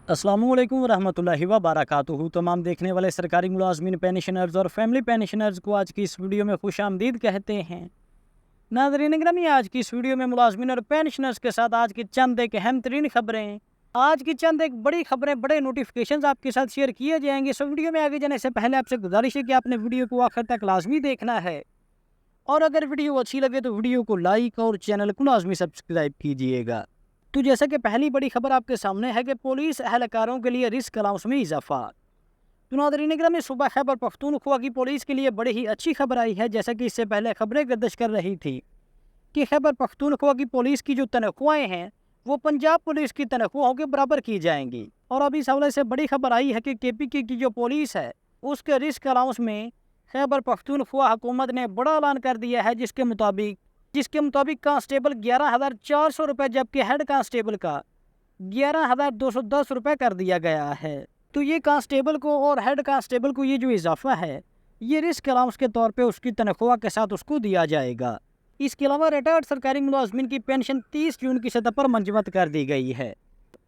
अस्सलामु अलैकुम वरहमतुल्लाहि वबरकातुहू। तमाम देखने वाले सरकारी मुलाजमीन, पेंशनर्स और फैमिली पेंशनर्स को आज की इस वीडियो में खुश आमदीद कहते हैं। नाज़रीन गिरामी, आज की इस वीडियो में मुलाजमीन और पेंशनर्स के साथ आज की चंद एक अहम तरीन खबरें, आज की चंद एक बड़ी खबरें, बड़े नोटिफिकेशन आपके साथ शेयर किए जाएंगे। सो वीडियो में आगे जाने से पहले आपसे गुजारिश है कि आपने वीडियो को आखिर तक लाजमी देखना है, और अगर वीडियो अच्छी लगे तो वीडियो को लाइक और चैनल को लाजमी सब्सक्राइब कीजिएगा। तो जैसा कि पहली बड़ी खबर आपके सामने है कि पुलिस एहलकारों के लिए रिस्क अलाउंस में इजाफा। तो नाज़रीन गिरामी, सुबह खैबर पख्तूनख्वा की पुलिस के लिए बड़ी ही अच्छी खबर आई है। जैसा कि इससे पहले खबरें गर्दिश कर रही थी कि खैबर पख्तूनख्वा की पुलिस की जो तनख्वाहें हैं वो पंजाब पुलिस की तनख्वाहों के बराबर की जाएंगी। और अभी इस हवाले से बड़ी खबर आई है कि KPK की जो पुलिस है उसके रिस्क अलाउंस में खैबर पख्तूनख्वा हुकूमत ने बड़ा ऐलान कर दिया है, जिसके मुताबिक कांस्टेबल 11,400 रुपये, जबकि हेड कांस्टेबल का 11,210 रुपये कर दिया गया है। तो ये कांस्टेबल को और हेड कांस्टेबल को ये जो इजाफा है ये रिस्क अलाउंस के तौर पे उसकी तनख्वाह के साथ उसको दिया जाएगा। इसके अलावा रिटायर्ड सरकारी मुलाजमीन की पेंशन 30 जून की सतह पर मंजूर कर दी गई है।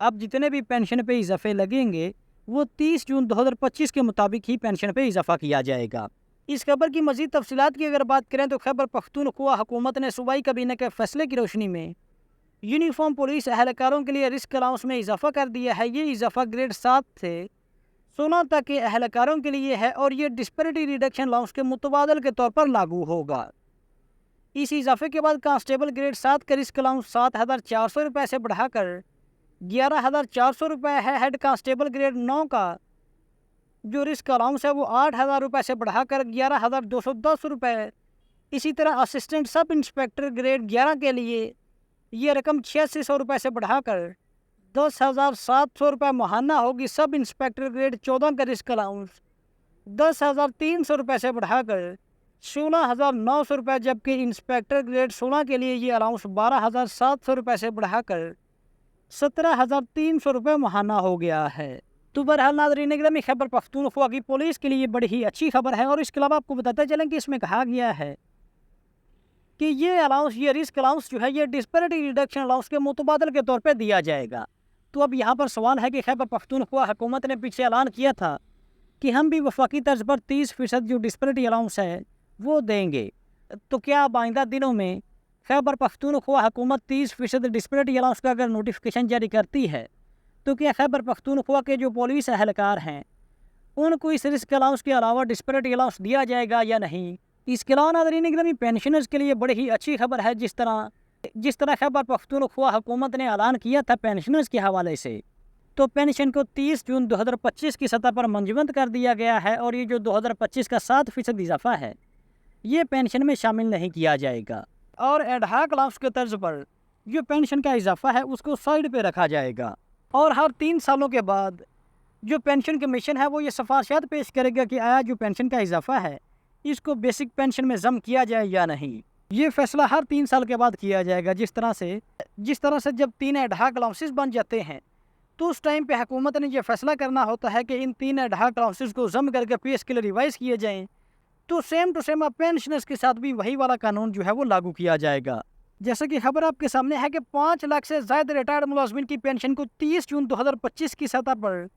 अब जितने भी पेंशन पे इजाफे लगेंगे वो 30 जून 2025 के मुताबिक ही पेंशन पे इजाफा किया जाएगा। इस खबर की मज़ीद तफसीलात की अगर बात करें तो खैबर पख्तूनख्वा हुकूमत ने सूबाई काबीना के फैसले की रोशनी में यूनिफॉर्म पुलिस एहलकारों के लिए रिस्क अलाउंस में इजाफा कर दिया है। ये इजाफा ग्रेड 7 से 16 तक के एहलकारों के लिए है और ये डिस्पैरिटी रिडक्शन अलाउंस के मुतबादल के तौर पर लागू होगा। इस इजाफे के बाद कांस्टेबल ग्रेड 7 का रिस्क अलाउंस 7,400 रुपये से बढ़ाकर 11,400 रुपये है। हेड कांस्टेबल ग्रेड 9 का जो रिस्क अलाउंस है वो 8,000 रुपये से बढ़ाकर 11,210 रुपये। इसी तरह असिस्टेंट सब इंस्पेक्टर ग्रेड 11 के लिए ये रकम 8600 रुपये से बढ़ाकर 10,700 रुपये माहाना होगी। सब इंस्पेक्टर ग्रेड 14 का रिस्क अलाउंस 10,300 रुपये से बढ़ाकर 16,900 रुपये, जबकि इंस्पेक्टर ग्रेड 16 के लिए ये अलाउंस 12,700 रुपये से बढ़ाकर 17,300 रुपये माहाना हो गया है। तो बहरहाल नाज़रीन गिरामी, खैबर पख्तूनख्वा की पुलिस के लिए बड़ी ही अच्छी खबर है। और इसके अलावा आपको बताते चलें कि इसमें कहा गया है कि ये अलाउंस, ये रिस्क अलाउंस जो है ये डिस्पैरिटी रिडक्शन अलाउंस के मुतबादल के तौर पर दिया जाएगा। तो अब यहाँ पर सवाल है कि खैबर पख्तूनख्वा हुकूमत ने पीछे ऐलान किया था कि हम भी वफाकी तर्ज पर 30% जो डिस्पैरिटी अलाउंस है वो देंगे। तो क्या अब आइंदा दिनों में खैबर पख्तूनख्वा हुकूमत 30% डिस्पैरिटी अलाउंस का अगर नोटिफिकेशन जारी करती है तो क्या खैबर पख्तूनख्वा के जो पुलिस एहलकार हैं उनको इस रिस्क अलाउंस के अलावा डिस्पैरिटी अलाउंस दिया जाएगा या नहीं? इसके अलावा नाज़रीन गिरामी, पेंशनर्स के लिए बड़ी ही अच्छी खबर है। जिस तरह खैबर पख्तूनख्वा हुकूमत ने ऐलान किया था पेंशनर्स के हवाले से, तो पेंशन को 30 जून 2025 की सतह पर मंजूर कर दिया गया है। और ये जो 2025 का 7% इजाफा है ये पेंशन में शामिल नहीं किया जाएगा। और एडहाक अलाउंस के तर्ज पर जो पेंशन का इजाफा है उसको साइड पे रखा जाएगा। और हर 3 सालों के बाद जो पेंशन कमीशन है वो ये सिफारिशात पेश करेगा कि आया जो पेंशन का इजाफा है इसको बेसिक पेंशन में जम किया जाए या नहीं। ये फैसला हर 3 साल के बाद किया जाएगा। जिस तरह से जब 3 एडहाक अलाउंसेस बन जाते हैं तो उस टाइम पे हुकूमत ने यह फैसला करना होता है कि इन 3 एडहाक अलाउंसेस को जम करके पे स्केल रिवाइज किए जाएँ। तो सेम टू सेम अब पेंशनर्स के साथ भी वही वाला कानून जो है वो लागू किया जाएगा। जैसे कि खबर आपके सामने है कि 5 लाख से ज़्यादा रिटायर्ड मुलाजमीन की पेंशन को 30 जून 2025 की सतह पर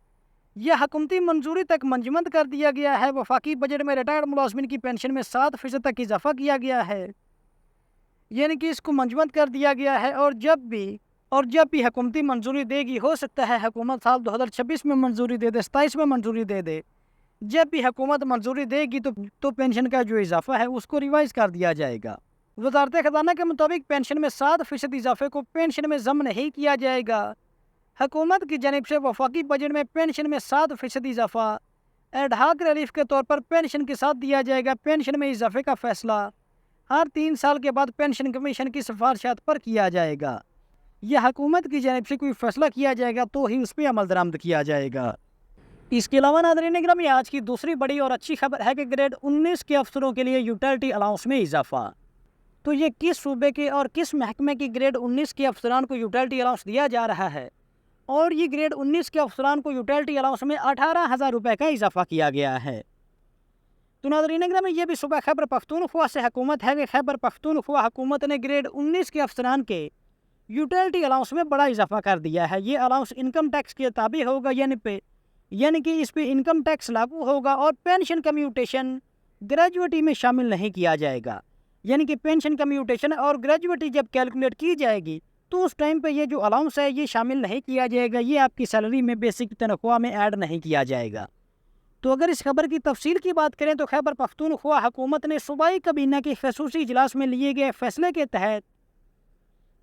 यह हुकूमती मंजूरी तक मंजूर कर दिया गया है। वफाकी बजट में रिटायर्ड मुलाजमीन की पेंशन में 7% तक इजाफा किया गया है, यानी कि इसको मंजूर कर दिया गया है। और जब भी हुकूमती मंजूरी देगी, हो सकता है हुकूमत साल 2026 में मंजूरी दे दे, 27 में मंजूरी दे दे। जब भी हुकूमत मंजूरी देगी तो पेंशन का जो इजाफा है उसको रिवाइज कर दिया जाएगा। वज़ारत ख़ज़ाना के मुताबिक पेंशन में 7% इजाफे को पेंशन में जम नहीं किया जाएगा। हुकूमत की जानिब से वफाकी बजट में पेंशन में 7% इजाफा एडहाक रिलीफ के तौर पर पेंशन के साथ दिया जाएगा। पेंशन में इजाफे का फैसला हर 3 साल के बाद पेंशन कमीशन की सिफारिशात पर किया जाएगा। यह हुकूमत की जानिब से कोई फैसला किया जाएगा तो ही उस पर अमल दरामद किया जाएगा। इसके अलावा नाज़रीन गिरामी, आज की दूसरी बड़ी और अच्छी खबर है कि ग्रेड 19 के अफसरों के लिए यूटिलिटी अलाउंस में इजाफा। तो ये किस सूबे के और किस महकमे की ग्रेड 19 के अफसरान को यूटिलिटी अलाउंस दिया जा रहा है? और ये ग्रेड 19 के अफसरान को यूटिलिटी अलाउंस में 18,000 रुपये का इजाफा किया गया है। तो नाज़रीन गिरामी, ये भी सुबह खैबर पख्तूनख्वा से हुकूमत है कि खैबर पख्तूनख्वा हुकूमत ने ग्रेड 19 के अफसरान के यूटिलिटी अलाउंस में बड़ा इजाफा कर दिया है। ये अलाउंस इनकम टैक्स के ताबे होगा, यानी कि इस पे इनकम टैक्स लागू होगा और पेंशन कम्यूटेशन ग्रेजुएटी में शामिल नहीं किया जाएगा। यानी कि पेंशन कम्यूटेशन और ग्रेजुएटी जब कैलकुलेट की जाएगी तो उस टाइम पे ये जो अलाउंस है ये शामिल नहीं किया जाएगा, ये आपकी सैलरी में बेसिक तनख्वाह में ऐड नहीं किया जाएगा। तो अगर इस खबर की तफसील की बात करें तो खैबर पख्तूनख्वा हुकूमत ने सूबाई काबीना के खसूसी इजलास में लिए गए फैसले के तहत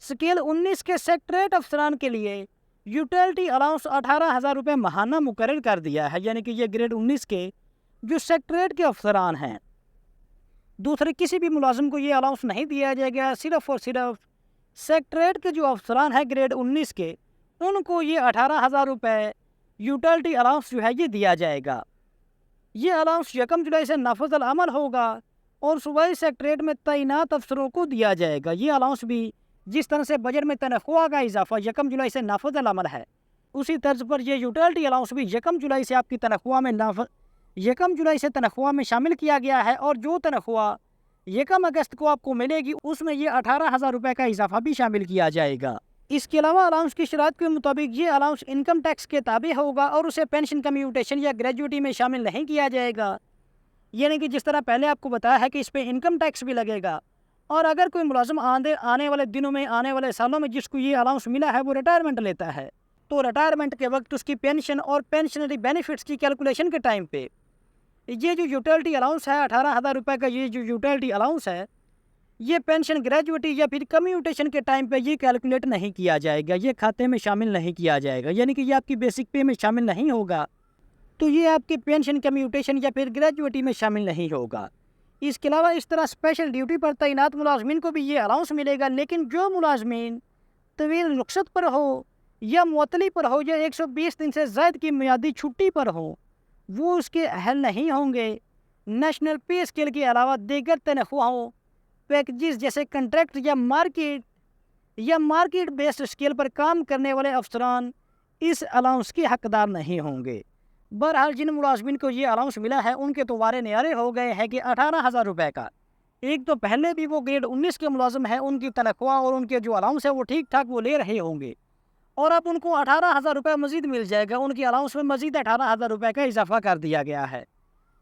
स्केल 19 के सेक्रेटरीट अफसरान के लिए यूटिलिटी अलाउंस 18,000 रुपये माहाना मुकर्रर कर दिया है। यानी कि ये ग्रेड 19 के जो सेक्रेटरीट के अफसरान हैं, दूसरे किसी भी मुलाजिम को ये अलाउंस नहीं दिया जाएगा। सिर्फ और सिर्फ सेक्रेटरीट के जो अफसरान हैं ग्रेड 19 के, उनको ये 18,000 रुपये यूटिलिटी अलाउंस जो है ये दिया जाएगा। ये अलाउंस 1 जुलाई से नाफिज़ अमल होगा और सूबाई सेक्रेटरीट में तैनात अफसरों को दिया जाएगा। ये अलाउंस भी जिस तरह से बजट में तनख्वाह का इजाफा 1 जुलाई से नाफिज़ अमल है, उसी तर्ज पर यह यूटिलिटी अलाउंस भी 1 जुलाई से आपकी तनख्वाह में 1 जुलाई से तनख्वाह में शामिल किया गया है। और जो तनख्वाह 1 अगस्त को आपको मिलेगी उसमें ये 18,000 रुपये का इजाफा भी शामिल किया जाएगा। इसके अलावा अलाउंस की शरात के मुताबिक ये अलाउंस इनकम टैक्स के ताबे होगा और उसे पेंशन कम्यूटेशन या ग्रेजुएटी में शामिल नहीं किया जाएगा। यानी कि जिस तरह पहले आपको बताया है कि इस पर इनकम टैक्स भी लगेगा। और अगर कोई मुलाजिम आने वाले दिनों में, आने वाले सालों में जिसको ये अलाउंस मिला है वो रिटायरमेंट लेता है, तो रिटायरमेंट के वक्त उसकी पेंशन और पेंशनरी बेनिफिट्स की कैलकुलेशन के टाइम पे ये जो यूटिलिटी अलाउंस है 18,000 रुपये का, ये जो यूटिलिटी अलाउंस है ये पेंशन ग्रेजुएटी या फिर कम्यूटेशन के टाइम पे ये कैलकुलेट नहीं किया जाएगा, ये खाते में शामिल नहीं किया जाएगा। यानी कि ये आपकी बेसिक पे में शामिल नहीं होगा, तो ये आपकी पेंशन कम्यूटेशन या फिर ग्रेजुएटी में शामिल नहीं होगा। इसके अलावा इस तरह स्पेशल ड्यूटी पर तैनात मुलाजमीन को भी ये अलाउंस मिलेगा। लेकिन जो मुलाजमीन तवील रुखसत पर हो या मुअत्तली पर हो या 120 दिन से ज़ायद की मियादी छुट्टी पर हो, वो उसके अहल नहीं होंगे। नेशनल पे स्केल के अलावा दीगर तनख्वाहों पैकेजेस जैसे कंट्रैक्ट या मार्केट बेस्ड स्केल पर काम करने वाले अफसरान इस अलाउंस के हकदार नहीं होंगे। बहरहाल जिन मुलाजमीन को ये अलाउंस मिला है उनके तो वारे न्यारे हो गए हैं कि 18,000 रुपये का। एक तो पहले भी वो ग्रेड 19 के मुलाजिम हैं, उनकी तनख्वाह और उनके जो अलाउंस है वो ठीक ठाक वो ले रहे होंगे, और अब उनको 18,000 रुपये मज़ीद मिल जाएगा। उनकी अलाउंस में मज़ीद 18,000 रुपये का इजाफा कर दिया गया है,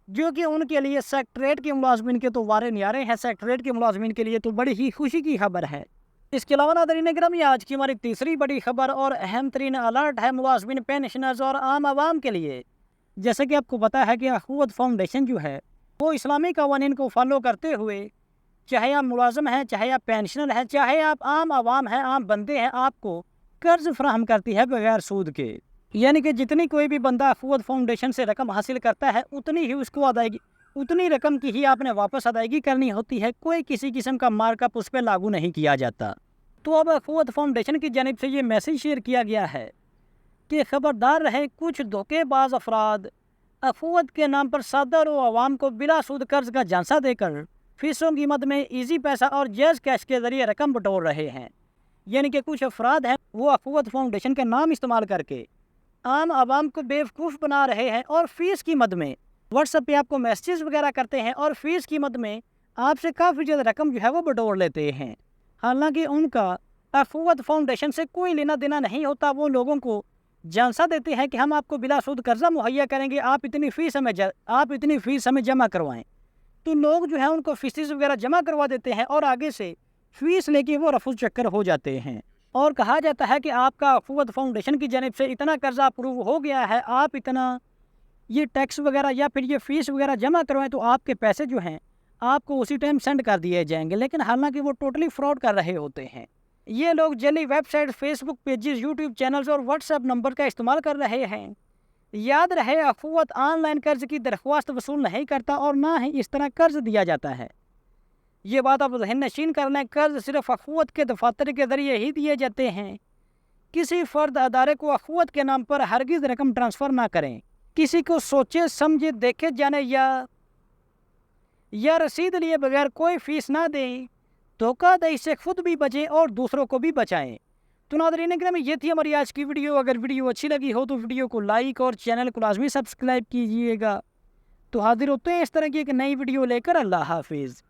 जो कि उनके लिए सेक्रेटरीट के मुलाजमीन के तो वारे न्यारे हैं। सेक्रेटरीट के मुलाजमीन के लिए तो बड़ी ही खुशी की खबर है। इसके अलावा नाज़रीन गिरामी, आज की हमारी तीसरी बड़ी खबर और अहम तरीन अलर्ट है मुलाजमीन, पेंशनर्स और आम आवाम के लिए। जैसे कि आपको पता है कि अखुवत फाउंडेशन जो है वो इस्लामी कवानीन को फॉलो करते हुए, चाहे आप मुलाजम हैं, चाहे आप पेंशनर हैं, चाहे आप आम आवाम हैं, आम बंदे हैं, आपको कर्ज फराहम करती है बगैर सूद के। यानी कि जितनी कोई भी बंदा अखुवत फाउंडेशन से रकम हासिल करता है उतनी ही उसको अदायगी, उतनी रकम की ही आपने वापस अदायगी करनी होती है। कोई किसी किस्म का मार्कअप उस पर लागू नहीं किया जाता। तो अब अखुवत फाउंडेशन की जानिब से ये मैसेज शेयर किया गया है कि खबरदार रहे, कुछ धोखेबाज अफराद अखुवत के नाम पर सादर व आवाम को बिला सूद कर्ज का झांसा देकर फीसों की मद में इजी पैसा और जैज़ कैश के जरिए रकम बटोर रहे हैं। यानी कि कुछ अफराद हैं वो अखुवत फाउंडेशन का नाम इस्तेमाल करके आम आवाम को बेवकूफ़ बना रहे हैं और फ़ीस की मद में व्हाट्सएप पे आपको मैसेजेस वगैरह करते हैं और फ़ीस की मद में आपसे काफ़ी ज़्यादा रकम जो है वो बटोर लेते हैं। हालांकि उनका अखुवत फाउंडेशन से कोई लेना देना नहीं होता। वो लोगों को झांसा देते हैं कि हम आपको बिला सूद कर्जा मुहैया करेंगे, आप इतनी फ़ीस हमें जमा करवाएं। तो लोग जो है उनको फ़ीस वगैरह जमा करवा देते हैं और आगे से फ़ीस लेके वो रफू चक्कर हो जाते हैं और कहा जाता है कि आपका अखुवत फाउंडेशन की जानिब से इतना कर्जा अप्रूव हो गया है, आप इतना ये टैक्स वगैरह या फिर ये फ़ीस वगैरह जमा करवाएं तो आपके पैसे जो हैं आपको उसी टाइम सेंड कर दिए जाएंगे। लेकिन हालांकि वो टोटली फ्रॉड कर रहे होते हैं। ये लोग जली website, Facebook pages, YouTube channels और व्हाट्सएप नंबर का इस्तेमाल कर रहे हैं। याद रहे, अखुवत ऑनलाइन कर्ज की दरख्वास्त वसूल नहीं करता और ना ही इस तरह कर्ज दिया जाता है। ये बात आप ज़हन नशीन कर लें, कर्ज सिर्फ अखुवत के दफातर के ज़रिए ही दिए जाते हैं। किसी फ़र्द अदारे को अखुवत के नाम पर हरगिज़ रकम ट्रांसफ़र ना करें। किसी को सोचे समझे देखे जाने या रसीद लिए बगैर कोई फ़ीस ना दें। धोखाधड़ी से खुद भी बचें और दूसरों को भी बचाएं। तो नाज़रीन गिरामी, ये थी हमारी आज की वीडियो। अगर वीडियो अच्छी लगी हो तो वीडियो को लाइक और चैनल को लाजमी सब्सक्राइब कीजिएगा। तो हाजिर होते हैं इस तरह की एक नई वीडियो लेकर। अल्लाह हाफिज़।